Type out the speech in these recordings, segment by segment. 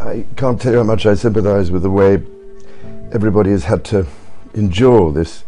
I can't tell you how much I sympathise with the way everybody has had to endure this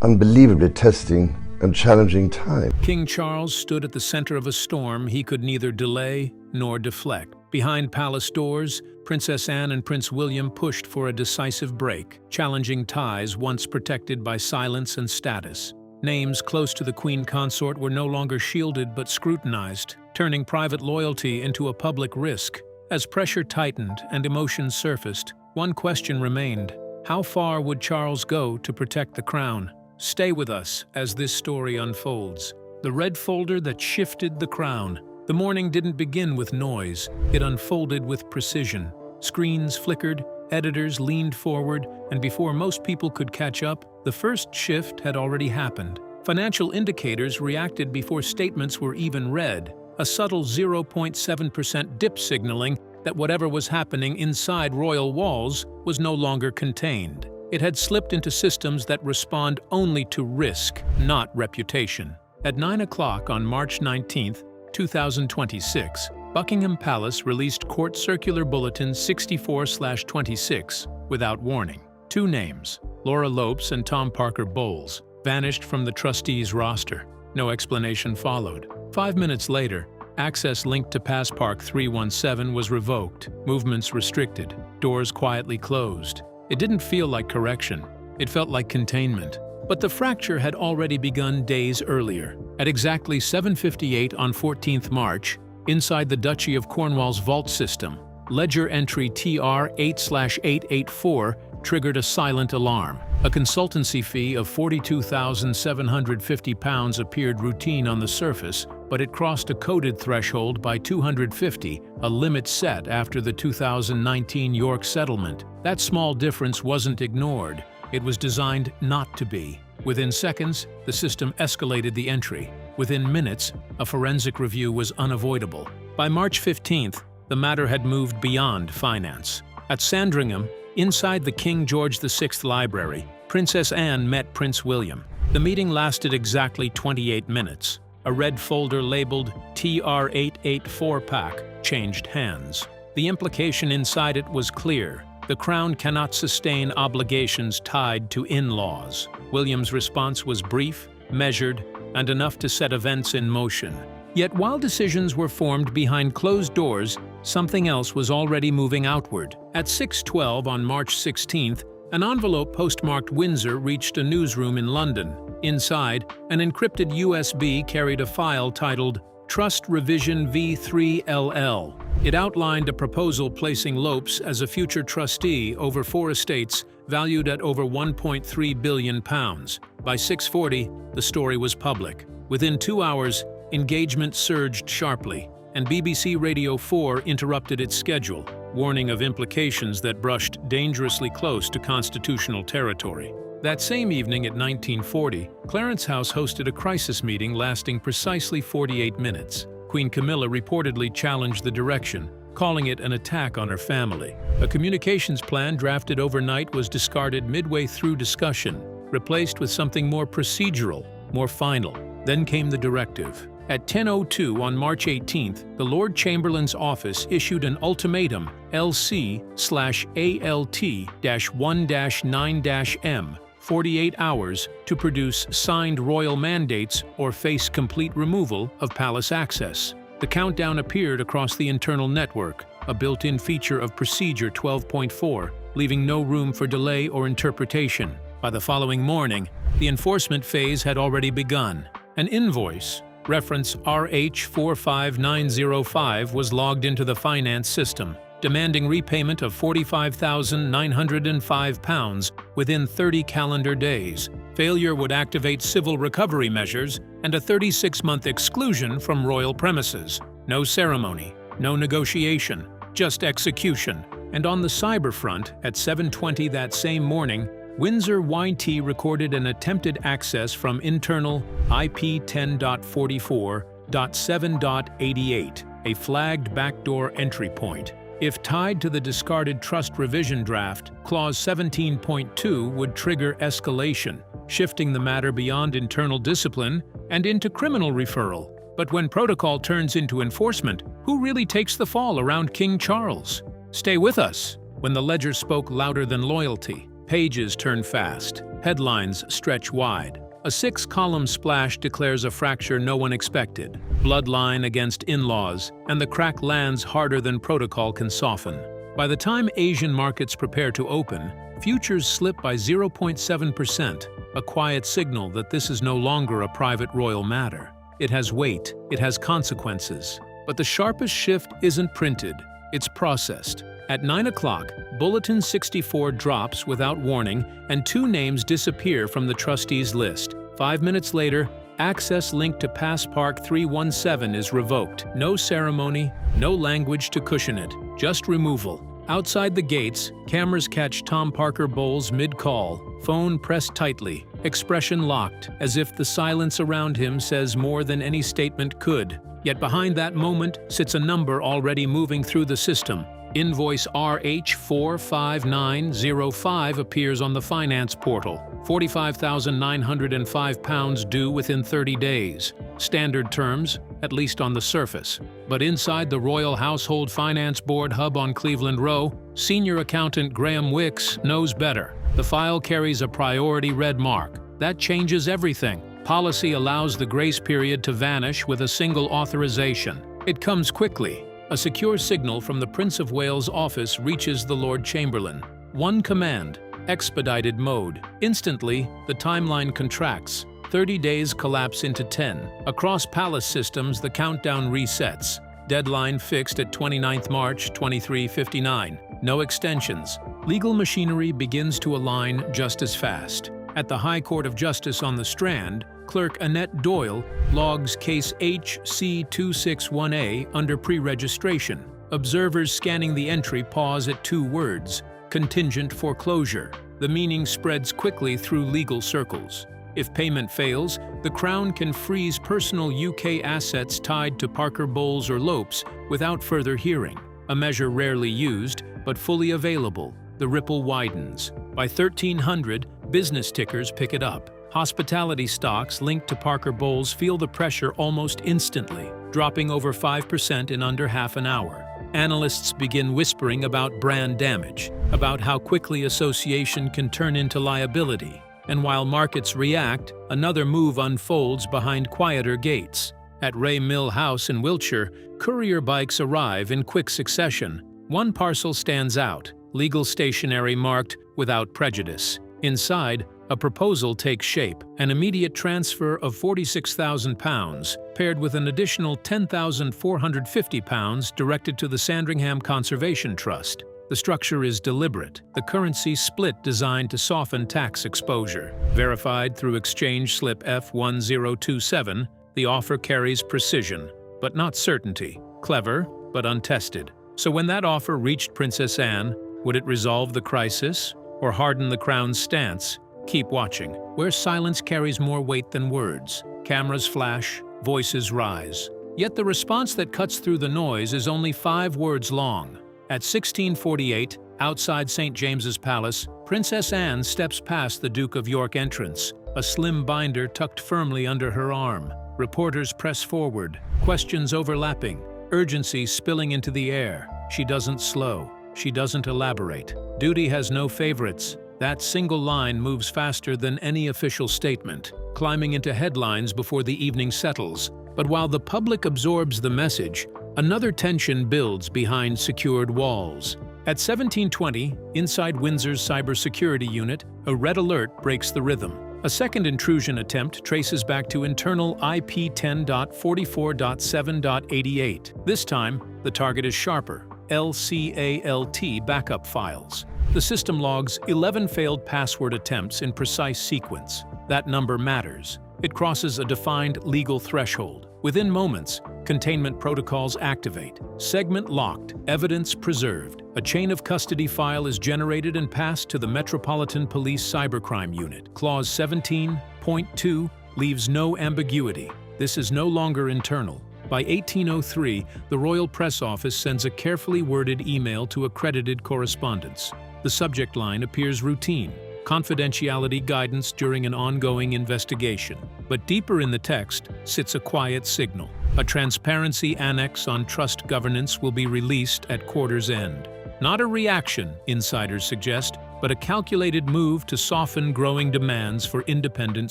unbelievably testing and challenging time. King Charles stood at the center of a storm he could neither delay nor deflect. Behind palace doors, Princess Anne and Prince William pushed for a decisive break, challenging ties once protected by silence and status. Names close to the Queen Consort were no longer shielded but scrutinized, turning private loyalty into a public risk. As pressure tightened and emotions surfaced, one question remained: how far would Charles go to protect the crown? Stay with us as this story unfolds. The red folder that shifted the crown. The morning didn't begin with noise, it unfolded with precision. Screens flickered, editors leaned forward, and before most people could catch up, the first shift had already happened. Financial indicators reacted before statements were even read, a subtle 0.7% dip signaling that whatever was happening inside royal walls was no longer contained. It had slipped into systems that respond only to risk, not reputation. At 9 o'clock on March 19, 2026, Buckingham Palace released Court Circular Bulletin 64/26 without warning. Two names, Laura Lopes and Tom Parker Bowles, vanished from the trustees' roster. No explanation followed. 5 minutes later, access linked to Passpark 317 was revoked, movements restricted, doors quietly closed. It didn't feel like correction. It felt like containment. But the fracture had already begun days earlier. At exactly 7:58 on 14th March, inside the Duchy of Cornwall's vault system, ledger entry TR 8/884 triggered a silent alarm. A consultancy fee of £42,750 appeared routine on the surface, but it crossed a coded threshold by £250, a limit set after the 2019 York settlement. That small difference wasn't ignored. It was designed not to be. Within seconds, the system escalated the entry. Within minutes, a forensic review was unavoidable. By March 15th, the matter had moved beyond finance. At Sandringham, inside the King George VI Library, Princess Anne met Prince William. The meeting lasted exactly 28 minutes. A red folder labeled TR 884 pack changed hands. The implication inside it was clear. The Crown cannot sustain obligations tied to in-laws. William's response was brief, measured, and enough to set events in motion. Yet while decisions were formed behind closed doors, something else was already moving outward. At 6:12 on March 16th, an envelope postmarked Windsor reached a newsroom in London. Inside, an encrypted USB carried a file titled Trust Revision V3LL. It outlined a proposal placing Lopes as a future trustee over 4 estates valued at over £1.3 billion. By 6:40, the story was public. Within 2 hours, engagement surged sharply, and BBC Radio 4 interrupted its schedule, warning of implications that brushed dangerously close to constitutional territory. That same evening at 1940, Clarence House hosted a crisis meeting lasting precisely 48 minutes. Queen Camilla reportedly challenged the direction, calling it an attack on her family. A communications plan drafted overnight was discarded midway through discussion, replaced with something more procedural, more final. Then came the directive. At 10:02 on March 18th, the Lord Chamberlain's office issued an ultimatum LC/ALT-1-9-M, 48 hours to produce signed royal mandates or face complete removal of palace access. The countdown appeared across the internal network, a built-in feature of Procedure 12.4, leaving no room for delay or interpretation. By the following morning, the enforcement phase had already begun. An invoice, reference RH45905, was logged into the finance system, demanding repayment of £45,905 within 30 calendar days. Failure would activate civil recovery measures and a 36-month exclusion from royal premises. No ceremony, no negotiation, just execution. And on the cyber front, at 7:20 that same morning, Windsor YT recorded an attempted access from internal IP 10.44.7.88, a flagged backdoor entry point. If tied to the discarded trust revision draft, Clause 17.2 would trigger escalation, shifting the matter beyond internal discipline and into criminal referral. But when protocol turns into enforcement, who really takes the fall around King Charles? Stay with us! When the ledger spoke louder than loyalty, pages turn fast, headlines stretch wide. A 6-column splash declares a fracture no one expected, bloodline against in-laws, and the crack lands harder than protocol can soften. By the time Asian markets prepare to open, futures slip by 0.7%, a quiet signal that this is no longer a private royal matter. It has weight, it has consequences. But the sharpest shift isn't printed, it's processed. At 9 o'clock, Bulletin 64 drops without warning, and 2 names disappear from the trustees' list. 5 minutes later, access linked to Passpark 317 is revoked. No ceremony, no language to cushion it, just removal. Outside the gates, cameras catch Tom Parker Bowles mid-call, phone pressed tightly, expression locked, as if the silence around him says more than any statement could. Yet behind that moment sits a number already moving through the system. Invoice RH45905 appears on the finance portal. £45,905 due within 30 days. Standard terms, at least on the surface. But inside the Royal Household Finance Board hub on Cleveland Row, senior accountant Graham Wicks knows better. The file carries a priority red mark. That changes everything. Policy allows the grace period to vanish with a single authorization. It comes quickly. A secure signal from the Prince of Wales' office reaches the Lord Chamberlain. One command, expedited mode. Instantly, the timeline contracts. 30 days collapse into 10. Across palace systems, the countdown resets. Deadline fixed at 29 March 2359. No extensions. Legal machinery begins to align just as fast. At the High Court of Justice on the Strand, Clerk Annette Doyle logs case HC261A under pre-registration. Observers scanning the entry pause at 2 words, contingent foreclosure. The meaning spreads quickly through legal circles. If payment fails, the Crown can freeze personal UK assets tied to Parker Bowles or Lopes without further hearing. A measure rarely used, but fully available. The ripple widens. By 1300, business tickers pick it up. Hospitality stocks linked to Parker Bowles feel the pressure almost instantly, dropping over 5% in under half an hour. Analysts begin whispering about brand damage, about how quickly association can turn into liability. And while markets react, another move unfolds behind quieter gates. At Ray Mill House in Wiltshire, courier bikes arrive in quick succession. One parcel stands out, legal stationery marked "without prejudice." Inside, a proposal takes shape, an immediate transfer of £46,000, paired with an additional £10,450 directed to the Sandringham Conservation Trust. The structure is deliberate, the currency split designed to soften tax exposure. Verified through exchange slip F1027, the offer carries precision, but not certainty. Clever, but untested. So when that offer reached Princess Anne, would it resolve the crisis or harden the Crown's stance? Keep watching, where silence carries more weight than words. Cameras flash, voices rise. Yet the response that cuts through the noise is only 5 words long. At 1648, outside St. James's Palace, Princess Anne steps past the Duke of York entrance, a slim binder tucked firmly under her arm. Reporters press forward, questions overlapping, urgency spilling into the air. She doesn't slow, she doesn't elaborate. Duty has no favorites. That single line moves faster than any official statement, climbing into headlines before the evening settles. But while the public absorbs the message, another tension builds behind secured walls. At 1720, inside Windsor's cybersecurity unit, a red alert breaks the rhythm. A second intrusion attempt traces back to internal IP 10.44.7.88. This time, the target is sharper. LCALT backup files. The system logs 11 failed password attempts in precise sequence. That number matters. It crosses a defined legal threshold. Within moments, containment protocols activate. Segment locked, evidence preserved. A chain of custody file is generated and passed to the Metropolitan Police Cybercrime Unit. Clause 17.2 leaves no ambiguity. This is no longer internal. By 1803, the Royal Press Office sends a carefully worded email to accredited correspondents. The subject line appears routine, confidentiality guidance during an ongoing investigation. But deeper in the text sits a quiet signal. A transparency annex on trust governance will be released at quarter's end. Not a reaction, insiders suggest, but a calculated move to soften growing demands for independent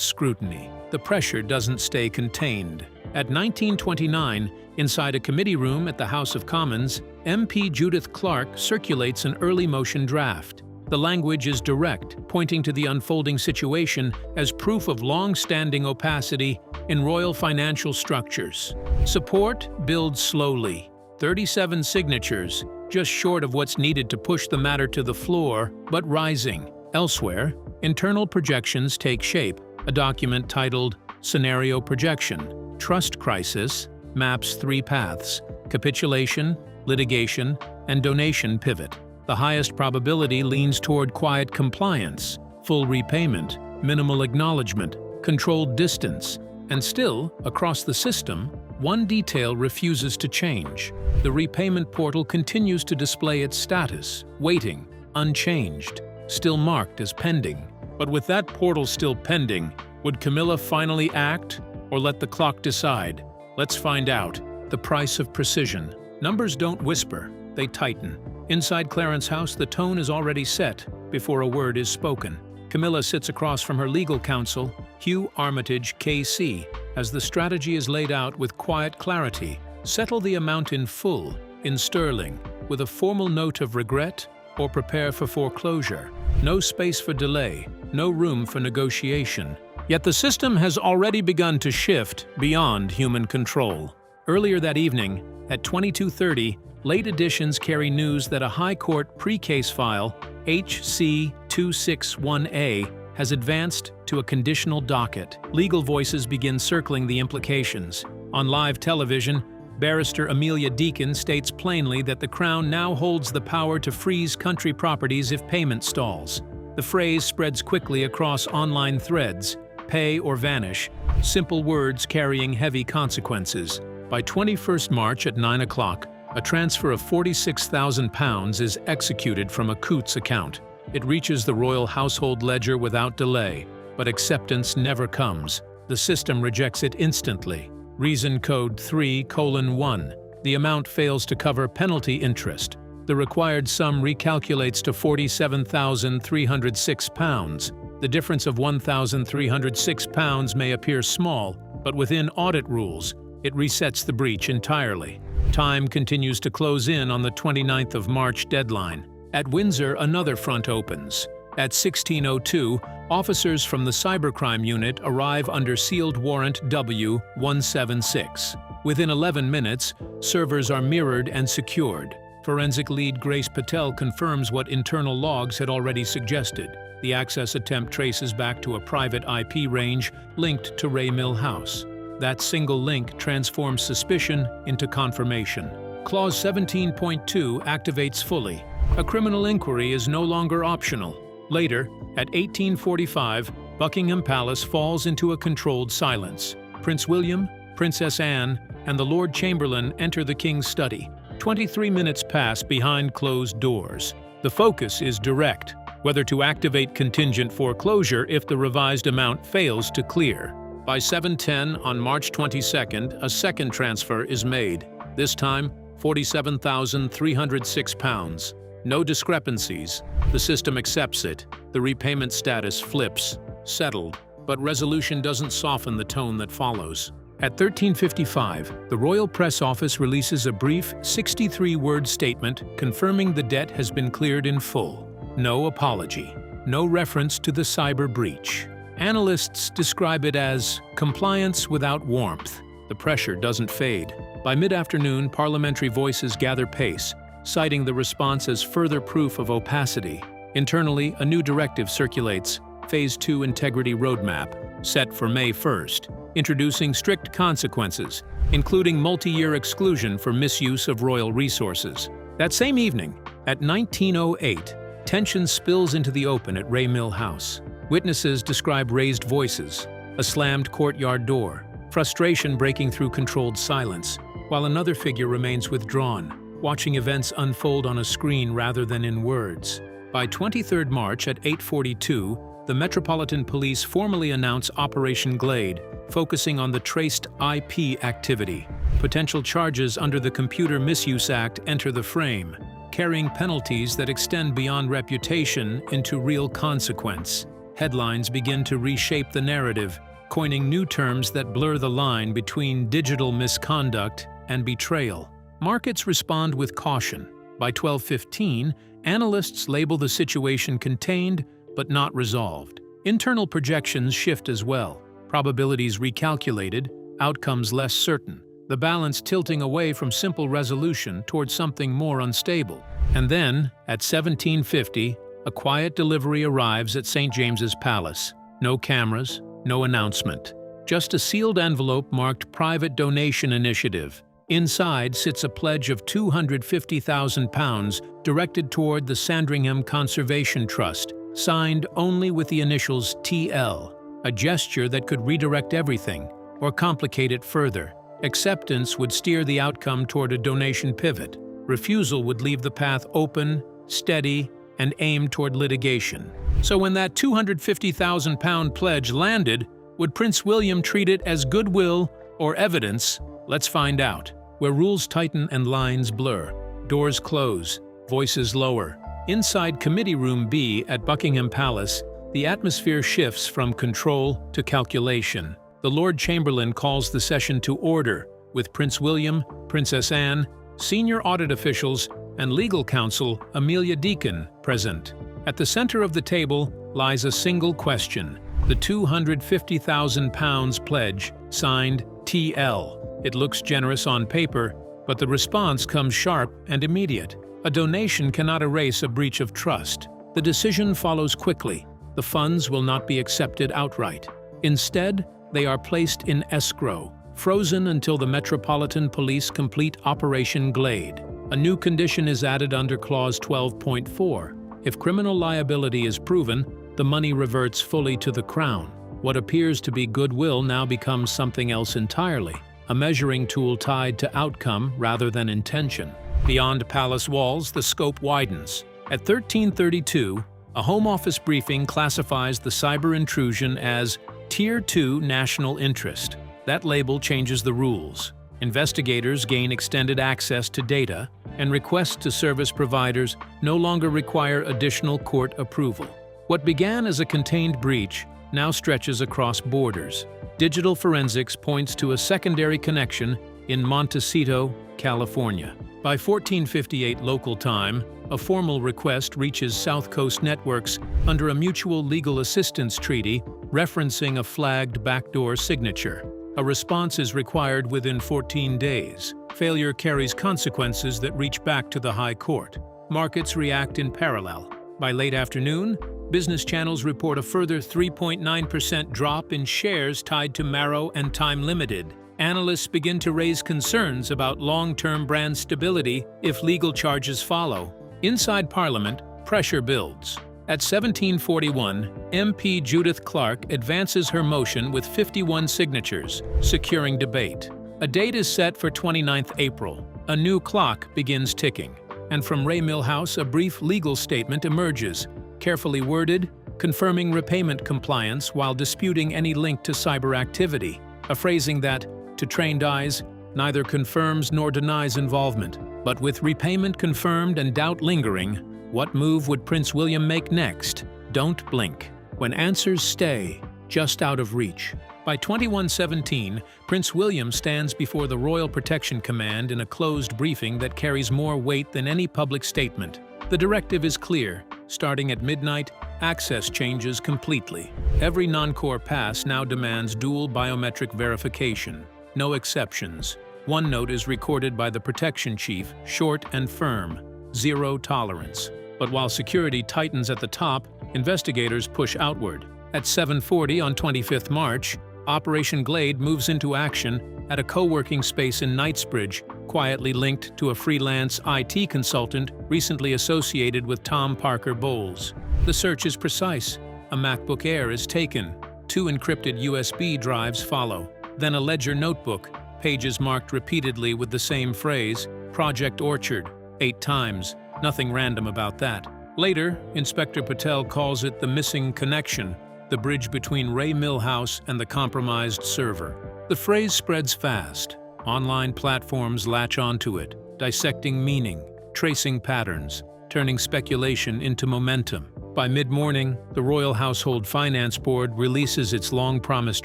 scrutiny. The pressure doesn't stay contained. At 1929, inside a committee room at the House of Commons, MP Judith Clark circulates an early motion draft. The language is direct, pointing to the unfolding situation as proof of long-standing opacity in royal financial structures. Support builds slowly. 37 signatures, just short of what's needed to push the matter to the floor, but rising. Elsewhere, internal projections take shape. A document titled Scenario Projection, Trust Crisis, maps 3 paths: capitulation, litigation, and donation pivot. The highest probability leans toward quiet compliance, full repayment, minimal acknowledgement, controlled distance, and still, across the system, one detail refuses to change. The repayment portal continues to display its status, waiting, unchanged, still marked as pending. But with that portal still pending, would Camilla finally act, or let the clock decide? Let's find out. The price of precision. Numbers don't whisper, they tighten. Inside Clarence's house, the tone is already set before a word is spoken. Camilla sits across from her legal counsel, Hugh Armitage, KC, as the strategy is laid out with quiet clarity. Settle the amount in full, in sterling, with a formal note of regret, or prepare for foreclosure. No space for delay, no room for negotiation. Yet the system has already begun to shift beyond human control. Earlier that evening, at 22:30, late editions carry news that a High Court pre-case file, HC 261A, has advanced to a conditional docket. Legal voices begin circling the implications. On live television, Barrister Amelia Deacon states plainly that the Crown now holds the power to freeze country properties if payment stalls. The phrase spreads quickly across online threads: pay or vanish, simple words carrying heavy consequences. By 21st March at 9 o'clock, a transfer of £46,000 is executed from a Coutts account. It reaches the royal household ledger without delay, but acceptance never comes. The system rejects it instantly. Reason code 3:1. The amount fails to cover penalty interest. The required sum recalculates to £47,306. The difference of £1,306 may appear small, but within audit rules, it resets the breach entirely. Time continues to close in on the 29th of March deadline. At Windsor, another front opens. At 16:02, officers from the Cybercrime Unit arrive under sealed warrant W-176. Within 11 minutes, servers are mirrored and secured. Forensic lead Grace Patel confirms what internal logs had already suggested. The access attempt traces back to a private IP range linked to Ray Mill House. That single link transforms suspicion into confirmation. Clause 17.2 activates fully. A criminal inquiry is no longer optional. Later, at 18:45, Buckingham Palace falls into a controlled silence. Prince William, Princess Anne, and the Lord Chamberlain enter the King's study. 23 minutes pass behind closed doors. The focus is direct: whether to activate contingent foreclosure if the revised amount fails to clear. By 7:10 on March 22nd, a second transfer is made. This time, £47,306. No discrepancies. The system accepts it. The repayment status flips. Settled. But resolution doesn't soften the tone that follows. At 13:55, the Royal Press Office releases a brief 63-word statement confirming the debt has been cleared in full. No apology. No reference to the cyber breach. Analysts describe it as compliance without warmth. The pressure doesn't fade. By mid-afternoon, parliamentary voices gather pace, citing the response as further proof of opacity. Internally, a new directive circulates, Phase 2 Integrity Roadmap, set for May 1st, introducing strict consequences, including multi-year exclusion for misuse of royal resources. That same evening, at 19:08, tension spills into the open at Ray Mill House. Witnesses describe raised voices, a slammed courtyard door, frustration breaking through controlled silence, while another figure remains withdrawn, watching events unfold on a screen rather than in words. By 23rd March at 8:42, the Metropolitan Police formally announce Operation Glade, focusing on the traced IP activity. Potential charges under the Computer Misuse Act enter the frame. carrying penalties that extend beyond reputation into real consequence. Headlines begin to reshape the narrative, coining new terms that blur the line between digital misconduct and betrayal. Markets respond with caution. By 12:15, analysts label the situation contained but not resolved. Internal projections shift as well, probabilities recalculated, outcomes less certain, the balance tilting away from simple resolution towards something more unstable. And then, at 17:50, a quiet delivery arrives at St. James's Palace. No cameras, no announcement. Just a sealed envelope marked Private Donation Initiative. Inside sits a pledge of £250,000 directed toward the Sandringham Conservation Trust, signed only with the initials TL, a gesture that could redirect everything or complicate it further. Acceptance would steer the outcome toward a donation pivot. Refusal would leave the path open, steady, and aimed toward litigation. So when that £250,000 pledge landed, would Prince William treat it as goodwill or evidence? Let's find out. Where rules tighten and lines blur, doors close, voices lower. Inside Committee Room B at Buckingham Palace, the atmosphere shifts from control to calculation. The Lord Chamberlain calls the session to order, with Prince William, Princess Anne, senior audit officials, and legal counsel Amelia Deacon present. At the center of the table lies a single question: the £250,000 pledge, signed TL. It looks generous on paper, but the response comes sharp and immediate. A donation cannot erase a breach of trust. The decision follows quickly. The funds will not be accepted outright. Instead, they are placed in escrow, frozen until the Metropolitan Police complete Operation Glade. A new condition is added under Clause 12.4. If criminal liability is proven, the money reverts fully to the Crown. What appears to be goodwill now becomes something else entirely, a measuring tool tied to outcome rather than intention. Beyond palace walls, the scope widens. At 13:32, a Home Office briefing classifies the cyber intrusion as Tier 2 National Interest. That label changes the rules. Investigators gain extended access to data, and requests to service providers no longer require additional court approval. What began as a contained breach now stretches across borders. Digital forensics points to a secondary connection in Montecito, California. By 14:58 local time, a formal request reaches South Coast Networks under a mutual legal assistance treaty referencing a flagged backdoor signature. A response is required within 14 days. Failure carries consequences that reach back to the High Court. Markets react in parallel. By late afternoon, business channels report a further 3.9% drop in shares tied to Marrow and Time Limited. Analysts begin to raise concerns about long-term brand stability if legal charges follow. Inside Parliament, pressure builds. At 17:41, MP Judith Clark advances her motion with 51 signatures, securing debate. A date is set for 29th April. A new clock begins ticking. And from Ray Milhouse, a brief legal statement emerges, carefully worded, confirming repayment compliance while disputing any link to cyber activity. A phrasing that, to trained eyes, neither confirms nor denies involvement. But with repayment confirmed and doubt lingering, what move would Prince William make next? Don't blink. When answers stay just out of reach. By 21:17, Prince William stands before the Royal Protection Command in a closed briefing that carries more weight than any public statement. The directive is clear. Starting at midnight, access changes completely. Every non-core pass now demands dual biometric verification. No exceptions. One note is recorded by the protection chief, short and firm: zero tolerance. But while security tightens at the top, investigators push outward. At 7:40 on 25th March, Operation Glade moves into action at a co-working space in Knightsbridge, quietly linked to a freelance IT consultant recently associated with Tom Parker Bowles. The search is precise. A MacBook Air is taken. 2 encrypted USB drives follow. Then a ledger notebook, pages marked repeatedly with the same phrase, Project Orchard, 8 times. Nothing random about that. Later, Inspector Patel calls it the missing connection, the bridge between Ray Milhouse and the compromised server. The phrase spreads fast. Online platforms latch onto it, dissecting meaning. tracing patterns, turning speculation into momentum. By mid-morning, the Royal Household Finance Board releases its long-promised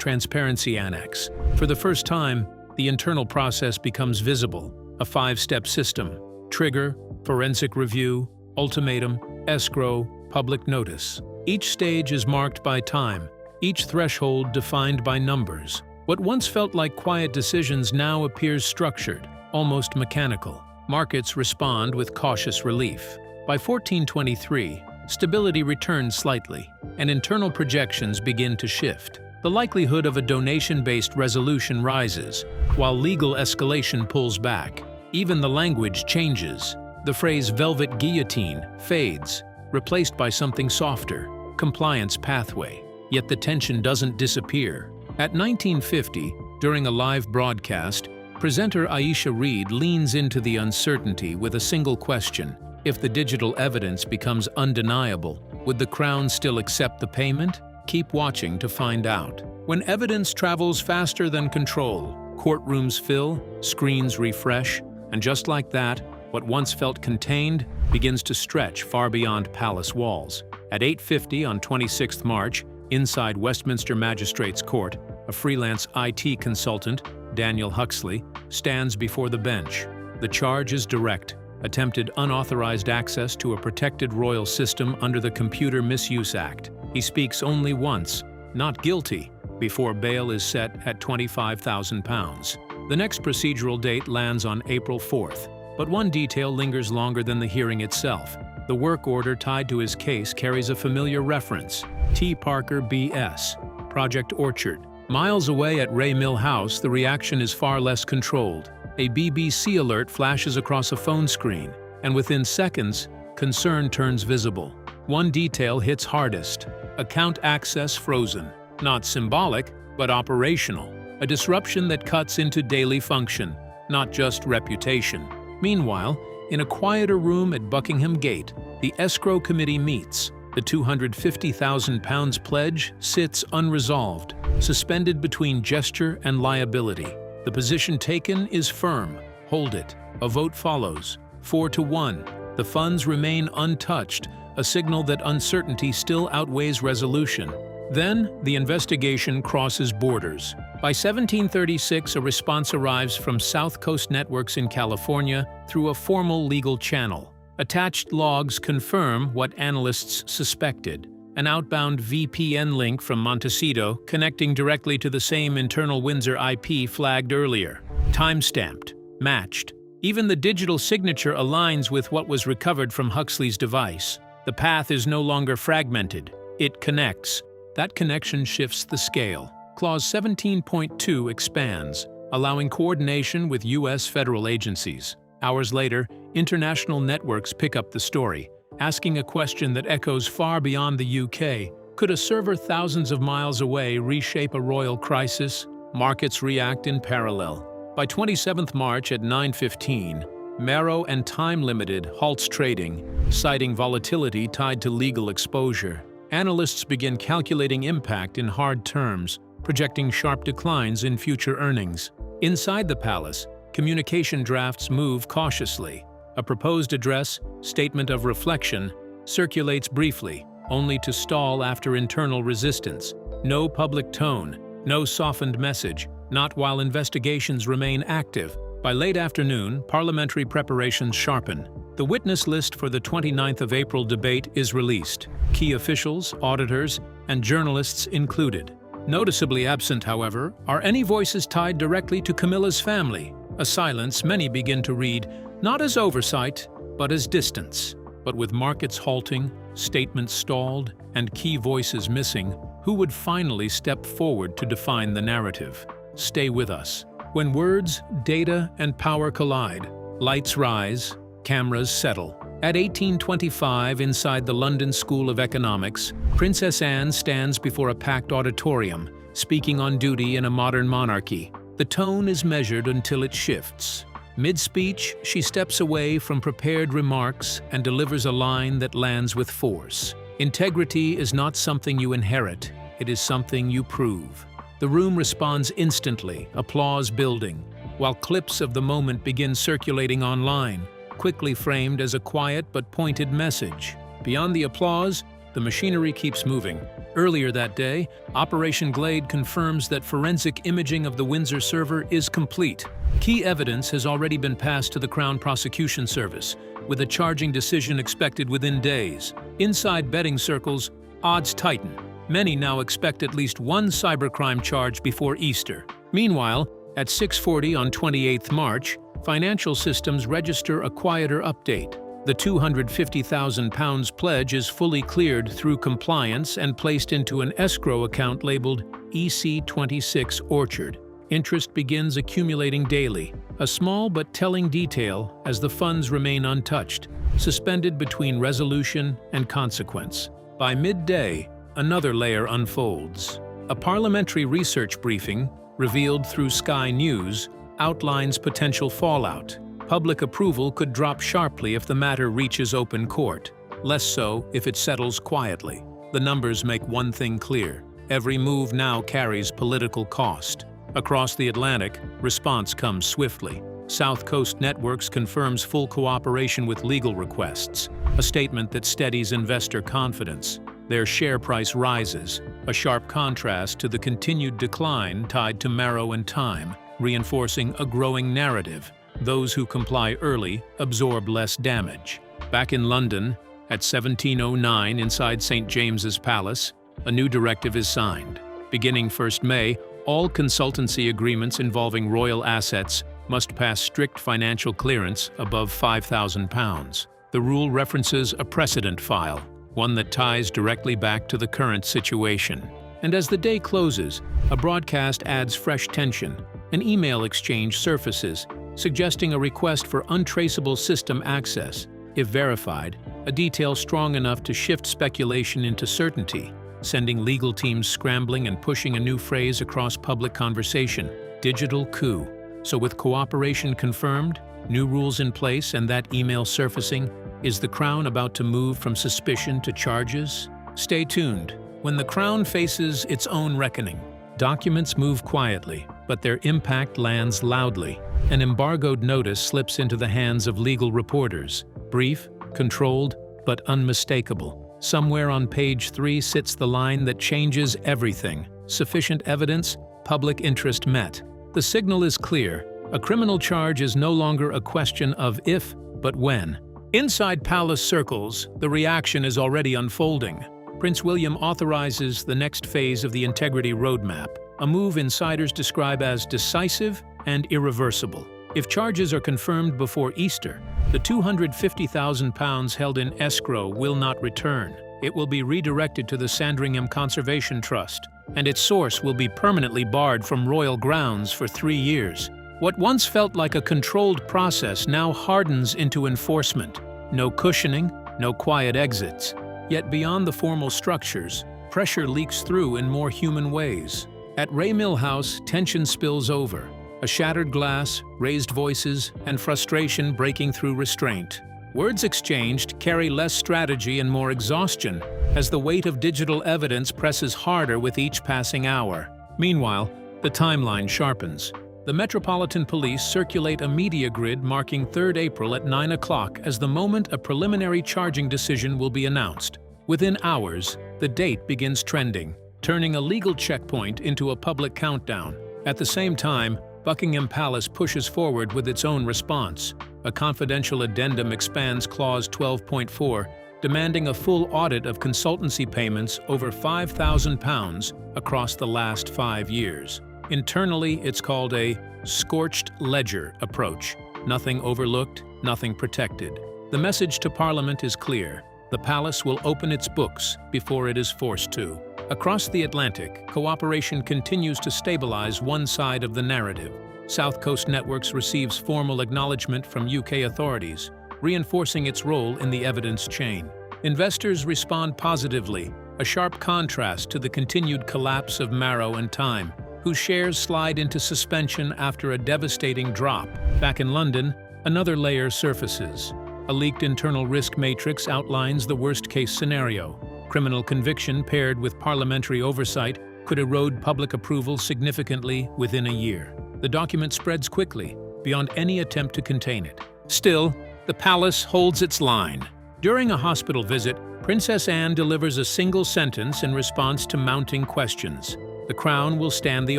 transparency annex. For the first time, the internal process becomes visible, a 5-step system: trigger, forensic review, ultimatum, escrow, public notice. Each stage is marked by time, each threshold defined by numbers. What once felt like quiet decisions now appears structured, almost mechanical. Markets respond with cautious relief. By 1423, stability returns slightly, and internal projections begin to shift. The likelihood of a donation-based resolution rises, while legal escalation pulls back. Even the language changes. The phrase velvet guillotine fades, replaced by something softer, compliance pathway. Yet the tension doesn't disappear. At 1950, during a live broadcast, presenter Aisha Reed leans into the uncertainty with a single question: if the digital evidence becomes undeniable, would the Crown still accept the payment? Keep watching to find out. When evidence travels faster than control, courtrooms fill, screens refresh, and just like that, what once felt contained begins to stretch far beyond palace walls. At 8:50 on 26th March, inside Westminster Magistrates' Court, a freelance IT consultant, Daniel Huxley, stands before the bench. The charge is direct: attempted unauthorized access to a protected royal system under the Computer Misuse Act. He speaks only once, not guilty, before bail is set at £25,000. The next procedural date lands on April 4th, but one detail lingers longer than the hearing itself. The work order tied to his case carries a familiar reference: T. Parker B.S., Project Orchard. Miles away at Ray Mill House, the reaction is far less controlled. A BBC alert flashes across a phone screen, and within seconds, concern turns visible. One detail hits hardest: account access frozen. Not symbolic, but operational. A disruption that cuts into daily function, not just reputation. Meanwhile, in a quieter room at Buckingham Gate, the Escrow Committee meets. The £250,000 pledge sits unresolved, suspended between gesture and liability. The position taken is firm: hold it. A vote follows, 4-1. The funds remain untouched, a signal that uncertainty still outweighs resolution. Then, the investigation crosses borders. By 1736, a response arrives from South Coast Networks in California through a formal legal channel. Attached logs confirm what analysts suspected: an outbound VPN link from Montecito connecting directly to the same internal Windsor IP flagged earlier. Time-stamped, matched. Even the digital signature aligns with what was recovered from Huxley's device. The path is no longer fragmented. It connects. That connection shifts the scale. Clause 17.2 expands, allowing coordination with U.S. federal agencies. Hours later, international networks pick up the story, asking a question that echoes far beyond the UK. Could a server thousands of miles away reshape a royal crisis? Markets react in parallel. By 27th March at 9:15, Marrow and Time Limited halts trading, citing volatility tied to legal exposure. Analysts begin calculating impact in hard terms, projecting sharp declines in future earnings. Inside the palace, communication drafts move cautiously. A proposed address, statement of reflection, circulates briefly, only to stall after internal resistance. No public tone, no softened message, not while investigations remain active. By late afternoon, parliamentary preparations sharpen. The witness list for the 29th of April debate is released. Key officials, auditors, and journalists included. Noticeably absent, however, are any voices tied directly to Camilla's family, a silence many begin to read not as oversight, but as distance. But with markets halting, statements stalled, and key voices missing, who would finally step forward to define the narrative? Stay with us. When words, data, and power collide, lights rise, cameras settle. At 1825, inside the London School of Economics, Princess Anne stands before a packed auditorium, speaking on duty in a modern monarchy. The tone is measured until it shifts. Mid-speech, she steps away from prepared remarks and delivers a line that lands with force. Integrity is not something you inherit, it is something you prove. The room responds instantly, applause building. While clips of the moment begin circulating online, quickly framed as a quiet but pointed message. Beyond the applause, the machinery keeps moving. Earlier that day, Operation Glade confirms that forensic imaging of the Windsor server is complete. Key evidence has already been passed to the Crown Prosecution Service, with a charging decision expected within days. Inside betting circles, odds tighten. Many now expect at least one cybercrime charge before Easter. Meanwhile, at 6:40 on 28 March, financial systems register a quieter update. The £250,000 pledge is fully cleared through compliance and placed into an escrow account labeled EC26 Orchard. Interest begins accumulating daily, a small but telling detail as the funds remain untouched, suspended between resolution and consequence. By midday, another layer unfolds. A parliamentary research briefing, revealed through Sky News, outlines potential fallout. Public approval could drop sharply if the matter reaches open court, less so if it settles quietly. The numbers make one thing clear: every move now carries political cost. Across the Atlantic, response comes swiftly. South Coast Networks confirms full cooperation with legal requests, a statement that steadies investor confidence. Their share price rises, a sharp contrast to the continued decline tied to Marrow and Time, reinforcing a growing narrative. Those who comply early absorb less damage. Back in London, at 17:09 inside St. James's Palace, a new directive is signed. Beginning 1 May, all consultancy agreements involving royal assets must pass strict financial clearance above £5,000. The rule references a precedent file, one that ties directly back to the current situation. And as the day closes, a broadcast adds fresh tension. An email exchange surfaces, suggesting a request for untraceable system access. If verified, a detail strong enough to shift speculation into certainty, sending legal teams scrambling and pushing a new phrase across public conversation: digital coup. So with cooperation confirmed, new rules in place, and that email surfacing, is the Crown about to move from suspicion to charges? Stay tuned. When the Crown faces its own reckoning, documents move quietly, but their impact lands loudly. An embargoed notice slips into the hands of legal reporters, brief, controlled, but unmistakable. Somewhere on page 3 sits the line that changes everything: sufficient evidence, public interest met. The signal is clear. A criminal charge is no longer a question of if, but when. Inside palace circles, the reaction is already unfolding. Prince William authorizes the next phase of the Integrity Roadmap, a move insiders describe as decisive and irreversible. If charges are confirmed before Easter, the £250,000 held in escrow will not return. It will be redirected to the Sandringham Conservation Trust, and its source will be permanently barred from royal grounds for 3 years. What once felt like a controlled process now hardens into enforcement. No cushioning, no quiet exits. Yet beyond the formal structures, pressure leaks through in more human ways. At Raymill House, tension spills over. A shattered glass, raised voices, and frustration breaking through restraint. Words exchanged carry less strategy and more exhaustion, as the weight of digital evidence presses harder with each passing hour. Meanwhile, the timeline sharpens. The Metropolitan Police circulate a media grid marking 3rd April at 9 o'clock as the moment a preliminary charging decision will be announced. Within hours, the date begins trending, turning a legal checkpoint into a public countdown. At the same time, Buckingham Palace pushes forward with its own response. A confidential addendum expands Clause 12.4, demanding a full audit of consultancy payments over £5,000 across the last 5 years. Internally, it's called a scorched ledger approach. Nothing overlooked, nothing protected. The message to Parliament is clear. The palace will open its books before it is forced to. Across the Atlantic, cooperation continues to stabilize one side of the narrative. South Coast Networks receives formal acknowledgement from UK authorities, reinforcing its role in the evidence chain. Investors respond positively, a sharp contrast to the continued collapse of Marrow and Time, whose shares slide into suspension after a devastating drop. Back in London, another layer surfaces. A leaked internal risk matrix outlines the worst-case scenario. Criminal conviction paired with parliamentary oversight could erode public approval significantly within a year. The document spreads quickly, beyond any attempt to contain it. Still, the palace holds its line. During a hospital visit, Princess Anne delivers a single sentence in response to mounting questions. The Crown will stand the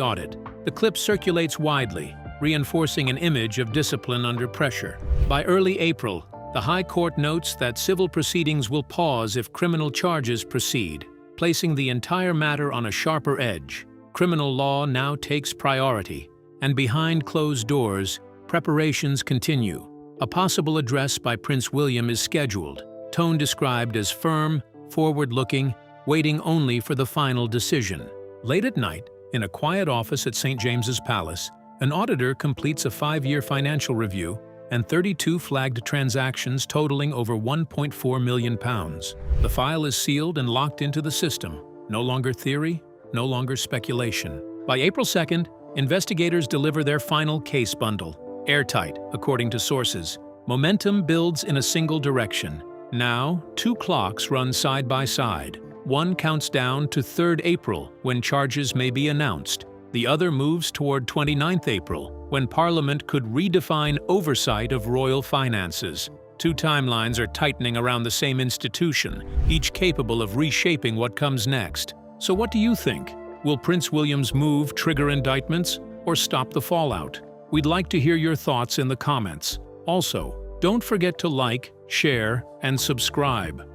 audit. The clip circulates widely, reinforcing an image of discipline under pressure. By early April, the High Court notes that civil proceedings will pause if criminal charges proceed, placing the entire matter on a sharper edge. Criminal law now takes priority, and behind closed doors, preparations continue. A possible address by Prince William is scheduled, tone described as firm, forward-looking, waiting only for the final decision. Late at night, in a quiet office at St. James's Palace, an auditor completes a 5-year financial review and 32 flagged transactions totaling over £1.4 million. The file is sealed and locked into the system. No longer theory, no longer speculation. By April 2nd, investigators deliver their final case bundle. Airtight, according to sources. Momentum builds in a single direction. Now, 2 clocks run side by side. One counts down to 3rd April, when charges may be announced. The other moves toward 29th April, when Parliament could redefine oversight of royal finances. 2 timelines are tightening around the same institution, each capable of reshaping what comes next. So what do you think? Will Prince William's move trigger indictments or stop the fallout? We'd like to hear your thoughts in the comments. Also, don't forget to like, share, and subscribe.